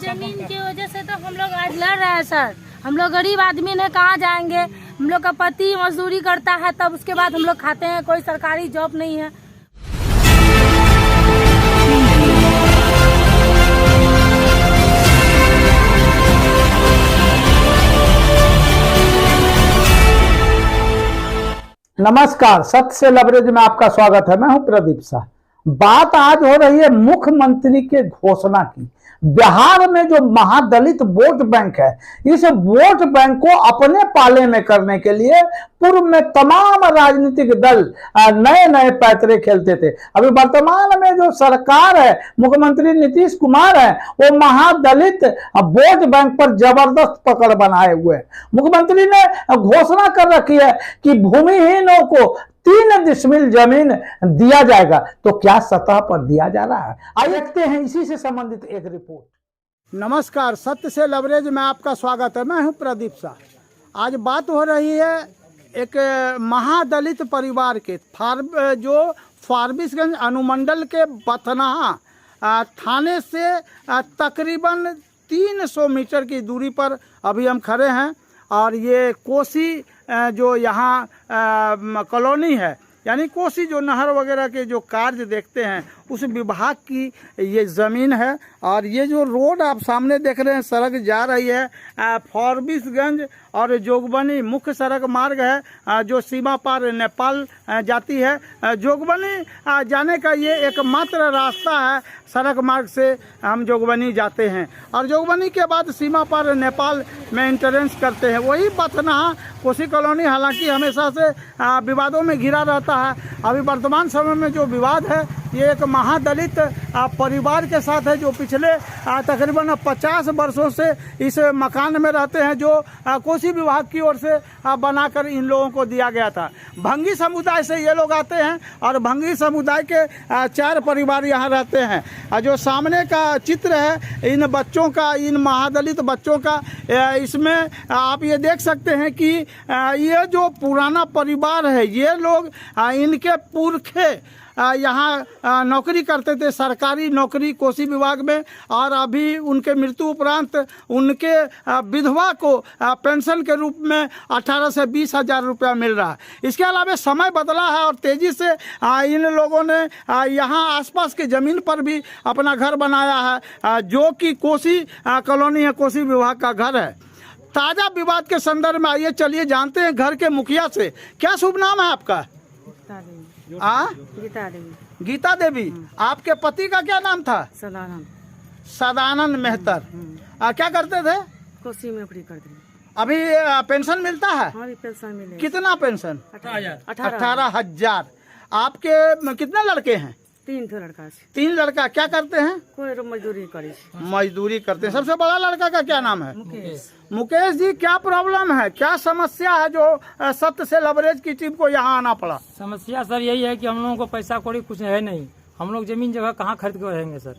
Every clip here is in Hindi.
जमीन की वजह से तो हम लोग आज लड़ रहे हैं सर। हम लोग गरीब आदमी ने कहाँ जाएंगे। हम लोग का पति मजदूरी करता है, तब उसके बाद हम लोग खाते हैं। कोई सरकारी जॉब नहीं है। नमस्कार, सत्य से लवरेज में आपका स्वागत है। मैं हूं प्रदीप शाह। बात आज हो रही है मुख्यमंत्री के घोषणा की। बिहार में जो महादलित वोट बैंक है, इस वोट बैंक को अपने पाले में करने के लिए पूर्व में तमाम राजनीतिक दल नए नए पैतरे खेलते थे। अभी वर्तमान में जो सरकार है, मुख्यमंत्री नीतीश कुमार है, वो महादलित वोट बैंक पर जबरदस्त पकड़ बनाए हुए हैं। मुख्यमंत्री ने घोषणा कर रखी है कि भूमिहीनों को 3 डिसमिल जमीन दिया जाएगा। तो क्या सतह पर दिया जा रहा है? आइए देखते हैं इसी से संबंधित एक रिपोर्ट। नमस्कार, सत्य से लवरेज में आपका स्वागत है। मैं हूं प्रदीप शाह। आज बात हो रही है एक महादलित परिवार के जो फारबिसगंज अनुमंडल के बथनाहा थाने से तकरीबन 300 मीटर की दूरी पर अभी हम खड़े हैं। और ये कोसी जो यहाँ कॉलोनी है, यानी कोसी जो नहर वगैरह के जो कार्य देखते हैं, उस विभाग की ये ज़मीन है। और ये जो रोड आप सामने देख रहे हैं, सड़क जा रही है फारबिसगंज और जोगबनी मुख्य सड़क मार्ग है जो सीमा पार नेपाल जाती है। जोगबनी जाने का ये एकमात्र रास्ता है। सड़क मार्ग से हम जोगबनी जाते हैं और जोगबनी के बाद सीमा पार नेपाल में इंटरेंस करते हैं। वही बथनाहा कोसी कॉलोनी हालांकि हमेशा से विवादों में घिरा रहता है। अभी वर्तमान समय में जो विवाद है, ये एक महादलित परिवार के साथ है, जो पिछले तकरीबन 50 वर्षों से इस मकान में रहते हैं, जो कोसी विभाग की ओर से बनाकर इन लोगों को दिया गया था। भंगी समुदाय से ये लोग आते हैं और भंगी समुदाय के 4 परिवार यहाँ रहते हैं। जो सामने का चित्र है इन बच्चों का, इन महादलित बच्चों का, इसमें आप ये देख सकते हैं कि ये जो पुराना परिवार है, ये लोग इनके पुरखे यहाँ नौकरी करते थे, सरकारी नौकरी कोसी विभाग में। और अभी उनके मृत्यु उपरांत उनके विधवा को पेंशन के रूप में 18 से 20 हज़ार रुपया मिल रहा है। इसके अलावा समय बदला है और तेज़ी से इन लोगों ने यहाँ आसपास के ज़मीन पर भी अपना घर बनाया है, जो कि कोसी कॉलोनी है, कोसी विभाग का घर है। ताज़ा विवाद के संदर्भ में आइए चलिए जानते हैं घर के मुखिया से। क्या शुभ नाम है आपका? गीता देवी। आपके पति का क्या नाम था? सदानंद मेहतर। क्या करते थे? कोसी में नौकरी करते हैं। अभी पेंशन मिलता है? हाँ, पेंशन मिले। कितना पेंशन? 18,000। आपके कितने लड़के हैं? 3 लड़का। 3 लड़का। क्या करते हैं? कोई मजदूरी करे। मजदूरी करते हैं। सबसे बड़ा लड़का का क्या नाम है? मुकेश जी, क्या प्रॉब्लम है, क्या समस्या है जो सत्य से लवरेज की टीम को यहाँ आना पड़ा? समस्या सर यही है कि हम लोगों को पैसा कौड़ी कुछ है नहीं। हम लोग जमीन जगह कहाँ खरीद कर रहेंगे सर?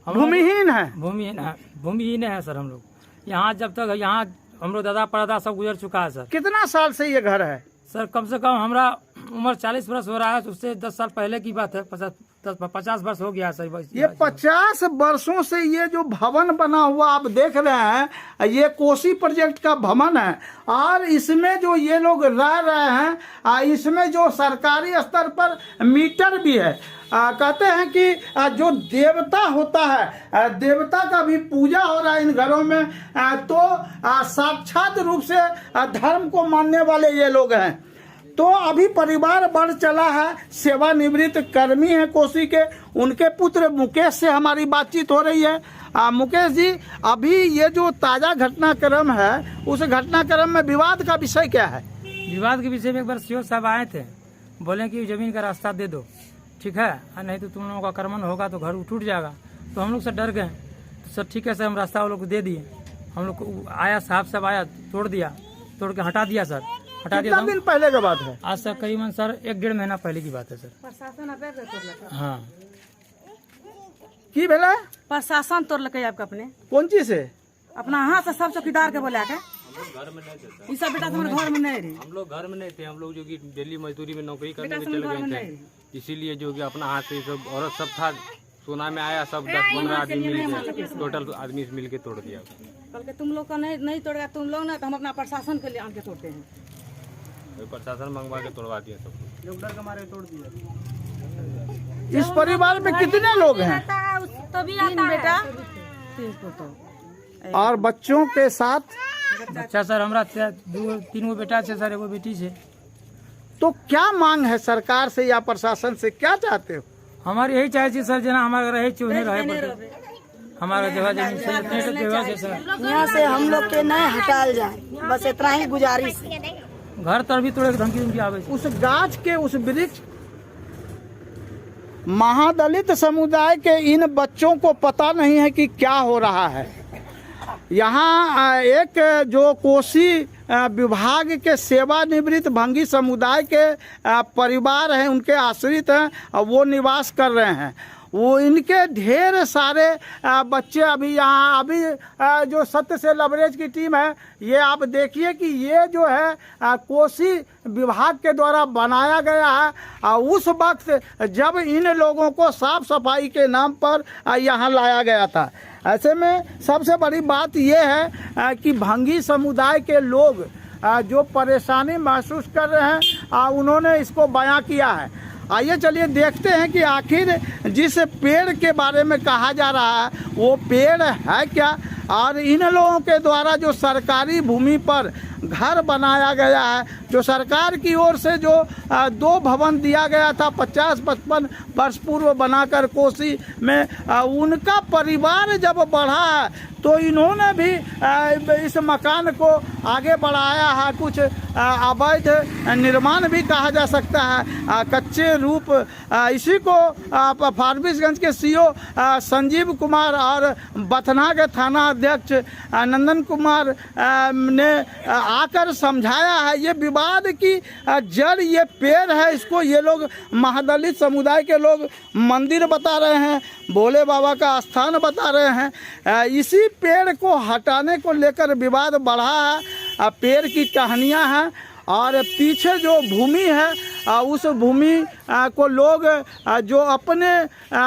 हम भूमिहीन है। भूमिहीन है सर। हम लोग यहाँ जब तक यहाँ हम लोग दादा परदादा सब गुजर चुका है सर। कितना साल से ये घर है? सर कम से कम हमारा उम्र 40 वर्ष हो रहा है, तो उससे 10 साल पहले की बात है। 50 वर्ष हो गया सर। ये 50 वर्षों से ये जो भवन बना हुआ आप देख रहे हैं, ये कोसी प्रोजेक्ट का भवन है। और इसमें जो ये लोग रह रहे हैं, इसमें जो सरकारी स्तर पर मीटर भी है। कहते हैं कि जो देवता होता है, देवता का भी पूजा हो रहा है इन घरों में। तो साक्षात रूप से धर्म को मानने वाले ये लोग हैं। तो अभी परिवार बढ़ चला है। सेवानिवृत्त कर्मी हैं कोसी के, उनके पुत्र मुकेश से हमारी बातचीत हो रही है। मुकेश जी, अभी ये जो ताज़ा घटनाक्रम है, उस घटनाक्रम में विवाद का विषय क्या है? विवाद के विषय में एक बार सीओ साहब आए थे, बोले कि जमीन का रास्ता दे दो, ठीक है, नहीं तो तुम लोगों का कर्मन होगा तो घर टूट जाएगा। तो हम लोग सर डर गए। तो सर ठीक है सर, हम रास्ता वो लोग को दे दिए। हम लोग को आया, साहब सब आया, तोड़ दिया, तोड़ के हटा दिया सर। हटा दिया। कितना दिन पहले का बात है? आज सर करीबन सर 1-1.5 महीना पहले की बात है सर। हाँ, की भेला? प्रशासन तोड़लकै आपका अपने। कौन चीज से? अपना हाथ से सब चौकीदार के बोला के घर में नहीं थे। ये सब बेटा हमारे घर में नहीं रहे। हम लोग घर में नहीं थे। हम लोग जो कि दिल्ली मजदूरी में नौकरी करने के चले गए थे, इसीलिए जो कि अपना हाथ से सब औरत सब था, सोना में आया सब 10-15 आदमी मिल के टोटल आदमी मिल के तोड़ दिया। कल के तुम लोग का नहीं तोड़ेगा तुम लोग ना, तो हम अपना प्रशासन के लिए आके तोड़ते हैं। प्रशासन मंगवा के तोड़वा दिया सब लोग डर के मारे तोड़ दिया। इस परिवार में कितने लोग हैं? तभी 3 बेटा 3 पोता और बच्चों के साथ? अच्छा सर, हमारा 3 गो बेटा है सर, एगो बेटी है। तो क्या मांग है सरकार से या प्रशासन से, क्या चाहते हो? हमारी यही चाहे सर, जना हमारा रहे उन्हें रहे, हमारा जगह जमीन से जगह से सर यहाँ से हम लोग के नहीं हटाल जाए, बस इतना ही गुजारिश है। घर तर भी तोड़े धमकी आवे। उस गाछ के उस वृक्ष, महादलित समुदाय के इन बच्चों को पता नहीं है कि क्या हो रहा है। यहाँ एक जो कोसी विभाग के सेवानिवृत्त भंगी समुदाय के परिवार हैं, उनके आश्रित हैं, वो निवास कर रहे हैं। वो इनके ढेर सारे बच्चे अभी यहाँ, अभी जो सत्य से लवरेज की टीम है, ये आप देखिए कि ये जो है कोसी विभाग के द्वारा बनाया गया है उस वक्त जब इन लोगों को साफ सफाई के नाम पर यहाँ लाया गया था। ऐसे में सबसे बड़ी बात ये है कि भंगी समुदाय के लोग जो परेशानी महसूस कर रहे हैं, उन्होंने इसको बयां किया है। आइए चलिए देखते हैं कि आखिर जिस पेड़ के बारे में कहा जा रहा है वो पेड़ है क्या, और इन लोगों के द्वारा जो सरकारी भूमि पर घर बनाया गया है, जो सरकार की ओर से जो 2 भवन दिया गया था 50-55 वर्ष पूर्व बनाकर कोसी में, उनका परिवार जब बढ़ा है तो इन्होंने भी इस मकान को आगे बढ़ाया है। कुछ अवैध निर्माण भी कहा जा सकता है, कच्चे रूप। इसी को फारबिसगंज के सीओ संजीव कुमार और बथना के थाना अध्यक्ष नंदन कुमार ने आकर समझाया है। ये विवाद की जड़ ये पेड़ है, इसको ये लोग महादलित समुदाय के लोग मंदिर बता रहे हैं, भोले बाबा का स्थान बता रहे हैं। इसी पेड़ को हटाने को लेकर विवाद बढ़ा है। पेड़ की टहनियाँ हैं और पीछे जो भूमि है उस भूमि को लोग जो अपने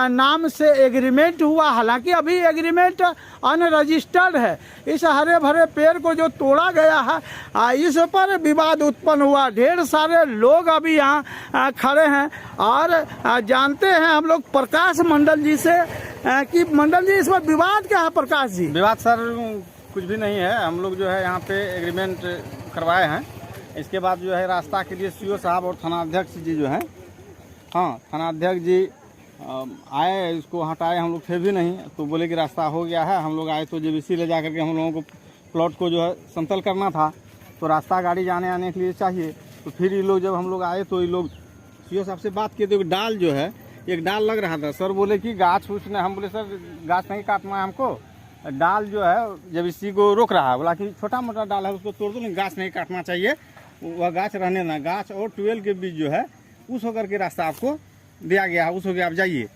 नाम से एग्रीमेंट हुआ, हालांकि अभी एग्रीमेंट अनरजिस्टर्ड है, इस हरे भरे पेड़ को जो तोड़ा गया है इस पर विवाद उत्पन्न हुआ। ढेर सारे लोग अभी यहाँ खड़े हैं और जानते हैं हम लोग प्रकाश मंडल जी से कि मंडल जी इस पर विवाद क्या है? प्रकाश जी, विवाद सर कुछ भी नहीं है। हम लोग जो है यहाँ पे एग्रीमेंट करवाए हैं। इसके बाद जो है रास्ता के लिए सीओ साहब और थानाध्यक्ष जी जो हैं, हाँ थानाध्यक्ष जी आए, इसको हटाए, हम लोग थे भी नहीं, तो बोले कि रास्ता हो गया है। हम लोग आए तो जेबीसी ले जा करके हम लोगों को प्लॉट को जो है समतल करना था, तो रास्ता गाड़ी जाने आने के लिए चाहिए। तो फिर ये लोग जब हम लोग आए तो ये लोग सीओ साहब से बात किए तो एक डाल जो है, एक डाल लग रहा था। सर बोले कि गाछ पूछने, हम बोले सर गाछ नहीं काटना है हमको, डाल जो है जब इसी को रोक रहा है, बोला कि छोटा मोटा डाल है उसको तोड़ दो, नहीं गाछ नहीं काटना चाहिए, वह गाछ रहने ना। गाछ और 12 के बीच जो है उस होकर के रास्ता आपको दिया गया है, उस हो गया आप जाइए।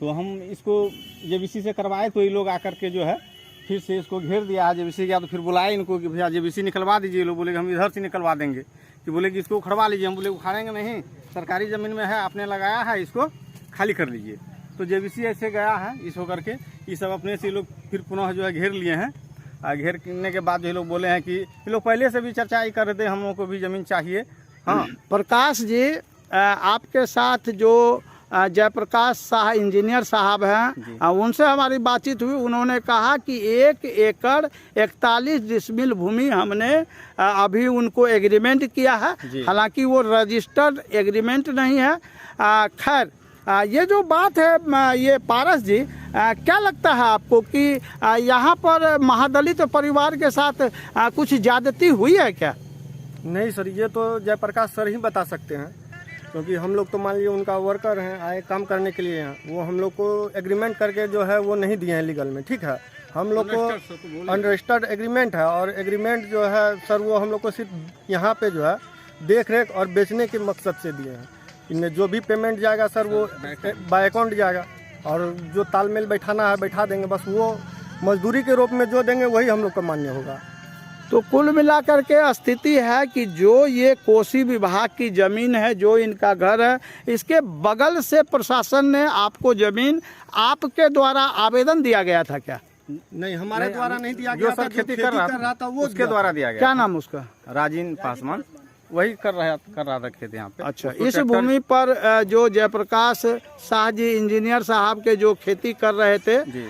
तो हम इसको जेबीसी से करवाए तो ये लोग आकर के जो है फिर से इसको घेर दिया। जेबीसी गया तो फिर बुलाए इनको कि भैया जेबीसी निकलवा दीजिए। लोग बोले कि हम इधर से निकलवा देंगे, कि बोले कि इसको उखड़वा लीजिए। हम बोले उखाड़ेंगे नहीं, सरकारी ज़मीन में है, आपने लगाया है, इसको खाली कर लीजिए। तो जेबीसी ऐसे गया है इस होकर के, ये सब अपने से लोग फिर पुनः जो है घेर लिए हैं। घेरने के बाद ये लोग बोले हैं कि ये लोग पहले से भी चर्चा ही कर रहे थे, हम लोगों को भी ज़मीन चाहिए। हाँ प्रकाश जी, आपके साथ जो जयप्रकाश शाह इंजीनियर साहब हैं, उनसे हमारी बातचीत हुई। उन्होंने कहा कि 1 एकड़ 41 डिसमिल भूमि हमने अभी उनको एग्रीमेंट किया है, हालांकि वो रजिस्टर्ड एग्रीमेंट नहीं है। खैर ये जो बात है, ये पारस जी, क्या लगता है आपको कि यहाँ पर महादलित परिवार के साथ कुछ ज्यादती हुई है क्या? नहीं सर, ये तो जयप्रकाश सर ही बता सकते हैं, क्योंकि हम लोग तो मान लीजिए उनका वर्कर हैं, आए काम करने के लिए हैं। वो हम लोग को एग्रीमेंट करके जो है वो नहीं दिए हैं लीगल में, ठीक है। हम लोग को अनरजिस्टर्ड एग्रीमेंट है, और एग्रीमेंट जो है सर वो हम लोग को सिर्फ यहाँ पे जो है देख रेख और बेचने के मकसद से दिए हैं। इनमें जो भी पेमेंट जाएगा सर वो बाय अकाउंट जाएगा, और जो तालमेल बैठाना है बैठा देंगे, बस वो मजदूरी के रूप में जो देंगे वही हम लोग को मान्य होगा। तो कुल मिलाकर के स्थिति है कि जो ये कोसी विभाग की ज़मीन है, जो इनका घर है, इसके बगल से प्रशासन ने आपको ज़मीन आपके द्वारा आवेदन दिया गया था क्या? नहीं, हमारे द्वारा नहीं दिया जो गया सर था। खेती कर रहा था वो उसके द्वारा दिया गया। क्या नाम उसका? राजीन पासवान, वही कर रहा था खेती यहाँ पे। अच्छा, उसको इस ट्रैक्टर- भूमि पर जो जयप्रकाश शाह जी इंजीनियर साहब के जो खेती कर रहे थे, जी।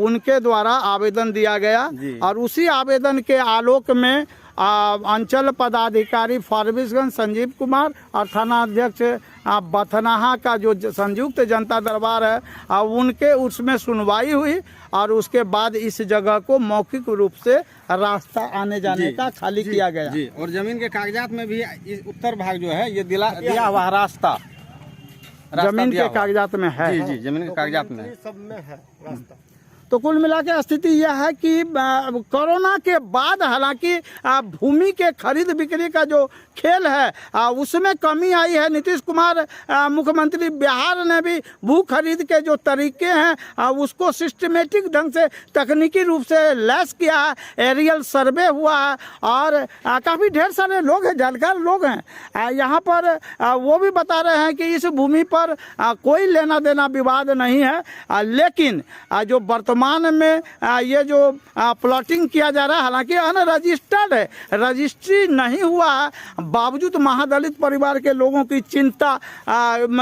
उनके द्वारा आवेदन दिया गया जी। और उसी आवेदन के आलोक में अंचल पदाधिकारी फारबिसगंज संजीव कुमार और थाना अध्यक्ष बथनाहा का जो संयुक्त जनता दरबार है, उनके उसमें सुनवाई हुई और उसके बाद इस जगह को मौखिक रूप से रास्ता आने जाने का खाली किया गया। जी, और जमीन के कागजात में भी इस उत्तर भाग जो है ये दिया हुआ रास्ता जमीन दिया के हुआ। कागजात में है। जी, जमीन के कागजात में सब में है रास्ता। तो कुल मिला के स्थिति यह है कि कोरोना के बाद हालांकि भूमि के खरीद बिक्री का जो खेल है उसमें कमी आई है। नीतीश कुमार मुख्यमंत्री बिहार ने भी भू खरीद के जो तरीके हैं उसको सिस्टमेटिक ढंग से तकनीकी रूप से लैस किया है, एरियल सर्वे हुआ है और काफ़ी ढेर सारे लोग हैं, जानकार लोग हैं यहाँ पर। वो भी बता रहे हैं कि इस भूमि पर कोई लेना देना विवाद नहीं है, लेकिन जो वर्तमान में ये जो प्लॉटिंग किया जा रहा है, हालांकि अनरजिस्टर्ड है, रजिस्ट्री नहीं हुआ है, बावजूद महादलित परिवार के लोगों की चिंता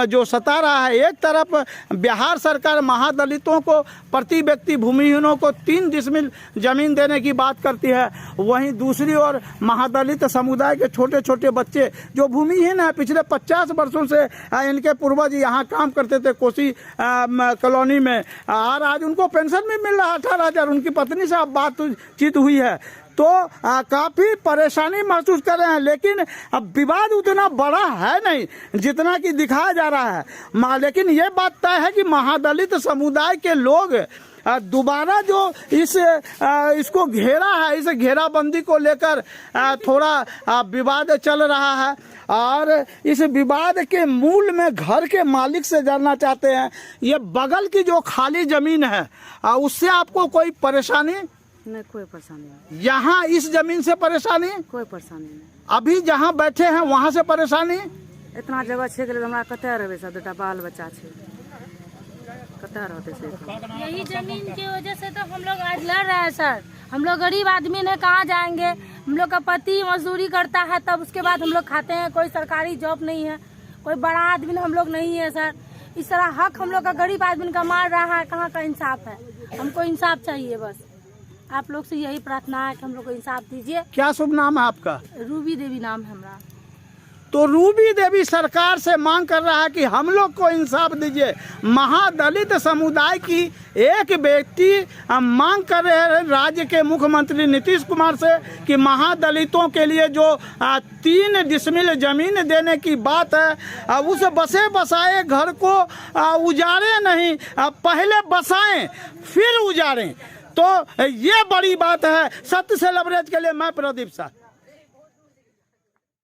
जो सता रहा है। एक तरफ बिहार सरकार महादलितों को प्रति व्यक्ति भूमिहीनों को 3 डिसमिल जमीन देने की बात करती है, वहीं दूसरी ओर महादलित समुदाय के छोटे छोटे बच्चे जो भूमिहीन है, पिछले 50 वर्षों से इनके पूर्वज यहाँ काम करते थे कोसी कॉलोनी में, और आज उनको पेंशन भी मिल रहा है 18,000। उनकी पत्नी से अब बातचीत हुई है तो काफ़ी परेशानी महसूस कर रहे हैं, लेकिन अब विवाद उतना बड़ा है नहीं जितना कि दिखाया जा रहा है। लेकिन ये बात तय है कि महादलित समुदाय के लोग दोबारा जो इसको घेरा है, इस घेराबंदी को लेकर थोड़ा विवाद चल रहा है और इस विवाद के मूल में घर के मालिक से जानना चाहते हैं, ये बगल की जो खाली जमीन है उससे आपको कोई परेशानी? नहीं, कोई परेशानी नहीं। यहाँ इस जमीन से परेशानी? कोई परेशानी नहीं। अभी जहाँ बैठे हैं वहाँ से परेशानी? इतना जगह छे गेल हमरा कतै रहबे, सब दूटा बाल बच्चा छे, कतै रहते से। यही जमीन की वजह से तो हम लोग आज लड़ रहे हैं सर। हम लोग गरीब आदमी ने कहाँ जाएंगे, हम लोग का पति मजदूरी करता है तब उसके बाद हम लोग खाते हैं, कोई सरकारी जॉब नहीं है, कोई बड़ा आदमी हम लोग नहीं है सर। इस तरह हक हम लोग का गरीब आदमी का मार रहा है, कहाँ का इंसाफ है? हमको इंसाफ चाहिए, बस आप लोग से यही प्रार्थना है कि हम लोग को इंसाफ दीजिए। क्या शुभ नाम है आपका? रूबी देवी नाम है हमारा। तो रूबी देवी सरकार से मांग कर रहा है कि हम लोग को इंसाफ दीजिए। महादलित समुदाय की एक व्यक्ति मांग कर रहे हैं राज्य के मुख्यमंत्री नीतीश कुमार से कि महादलितों के लिए जो 3 डिसमिल जमीन देने की बात है उस बसे बसाए घर को उजाड़े नहीं, पहले बसाएं फिर उजाड़ें। तो ये बड़ी बात है। सत्य से लबरेज के लिए मैं प्रदीप शाह।